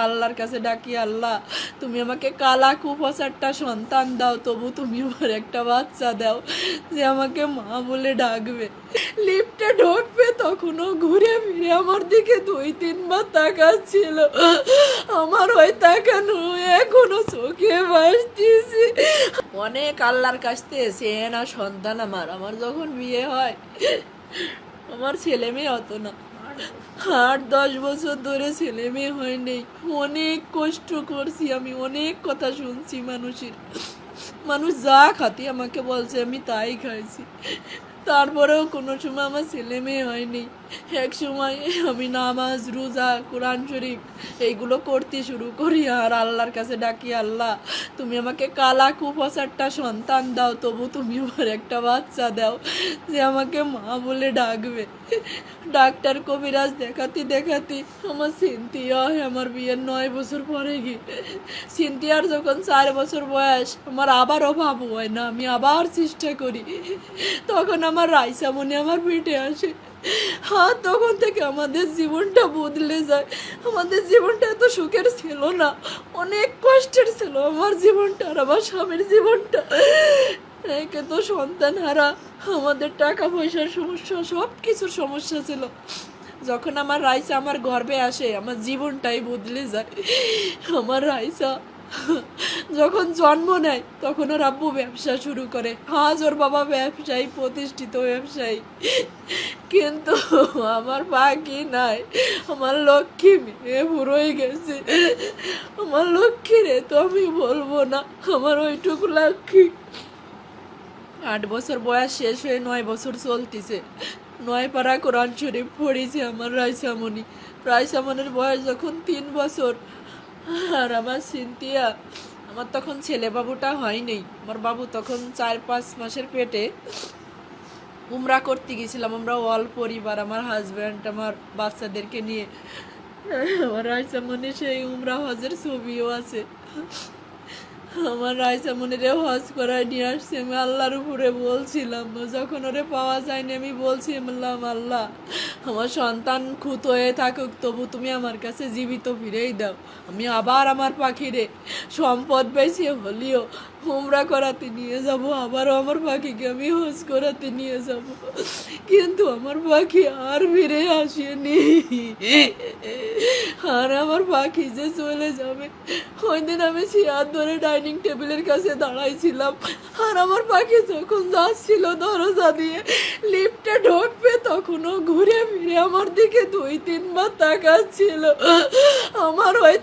আল্লাহর কাছে ডাকি, আল্লাহ তুমি আমাকে কালা কুফাসারটা সন্তান দাও, তবু তুমি আমার একটা বাচ্চা দাও যে আমাকে মা বলে ডাকবে। লিফটে ঢুকবে তখনও ঘুরে ফিরে আমার দিকে 2-3 বার তাকাচ্ছিল। আমার ওই তাকানো এখনো চোখে ভাসতেছে। অনেক আল্লাহর কাছ থেকে চেয়ে না সন্তান আমার যখন বিয়ে হয় আমার ছেলে মেয়ে হতো না। 8-10 বছর ধরে ছেলে মেয়ে হয়নি। অনেক কষ্ট করছি আমি, অনেক কথা শুনছি মানুষের। মানুষ যা খাতি আমাকে বলছে আমি তাই খাইছি, তারপরেও কোনো সময় আমার ছেলে মেয়ে হয়নি। এক সময় আমি নামাজ রোজা কোরআন শরীফ এইগুলো করতে শুরু করি আর আল্লাহর কাছে ডাকি, আল্লাহ তুমি আমাকে কালা কুফাসারটা সন্তান দাও, তবু তুমি আমার একটা বাচ্চা দাও যে আমাকে মা বলে ডাকবে। ডাক্তার কবিরাজ দেখাতে দেখাতে আমার সিনথিয়া হয় আমার বিয়ের 9 বছর পরে গিয়ে। সিনথিয়ার যখন 4 বছর বয়স আমার আবারও বাবু হয় না, আমি আবার চেষ্টা করি, তখন আমার রাইসা মনে আমার পেটে আসে। হ্যাঁ, তখন থেকে আমাদের জীবনটা বদলে যায়। আমাদের জীবনটা এত সুখের ছিল না, অনেক কষ্টের ছিল আমার জীবনটা আর আমার স্বামীর জীবনটা। একে তো সন্তান হারা, আমাদের টাকা পয়সার সমস্যা, সব কিছুর সমস্যা ছিল। যখন আমার রাইসা আমার গর্ভে আসে আমার জীবনটাই বদলে যায়। আমার রাইসা যখন জন্ম নেয় তখন ওর আব্বু ব্যবসা শুরু করে। আজ ওর বাবা ব্যবসায়ী, প্রতিষ্ঠিত ব্যবসায়ী, কিন্তু আমার বাকি নাই। আমার লক্ষ্মী মেয়ে বুড়োই গেছে। আমার লক্ষ্মী রে তো আমি বলবো না, আমার ওইটুকু লক্ষ্মী। 8 বছর বয়স শেষ হয়ে 9 বছর চলতেছে। 9 পারা কোরআন শরীফ পড়েছে আমার রাইসামণি। রাইসামণির বয়স যখন 3 বছর আর আমার সিনথিয়া, আমার তখন ছেলে বাবুটা হয়নি। আমার বাবু তখন 4-5 মাসের পেটে। উমরা করতে গেছিলাম আমরা অল পরিবার, আমার হাজব্যান্ড আমার বাচ্চাদেরকে নিয়ে। আমার রাইসামণি সেই উমরা হজের ছবিও আছে। আমার রাইসামণিরে হজ করায় নিয়ে আসছি। আমি আল্লাহর উপরে বলছিলাম, যখন ওরে পাওয়া যায়নি আমি বলছিলাম, আল্লাহ আমার সন্তান খুঁত হয়ে থাকুক, তবু তুমি আমার কাছে জীবিত ফিরেই দাও। আমি আবার আমার পাখিরে সম্পদ বেশি হলেও উমরা করাতে নিয়ে যাব, আবারও আমার পাখিকে আমি হজ করাতে নিয়ে যাব, কিন্তু আমার পাখি আর ফিরে আসেনি। আর আমার পাখি যে চলে যাবে, ওই দিন আমি চেয়ার ধরে ডাইনিং টেবিলের কাছে দাঁড়াইছিলাম আর আমার পাখি যখন যাচ্ছিল দরজা দিয়ে লিফটে ঢুকবে তখনও ঘুরে ফিরে আমার দিকে 2-3 বার তাকাচ্ছিল। আমার ওই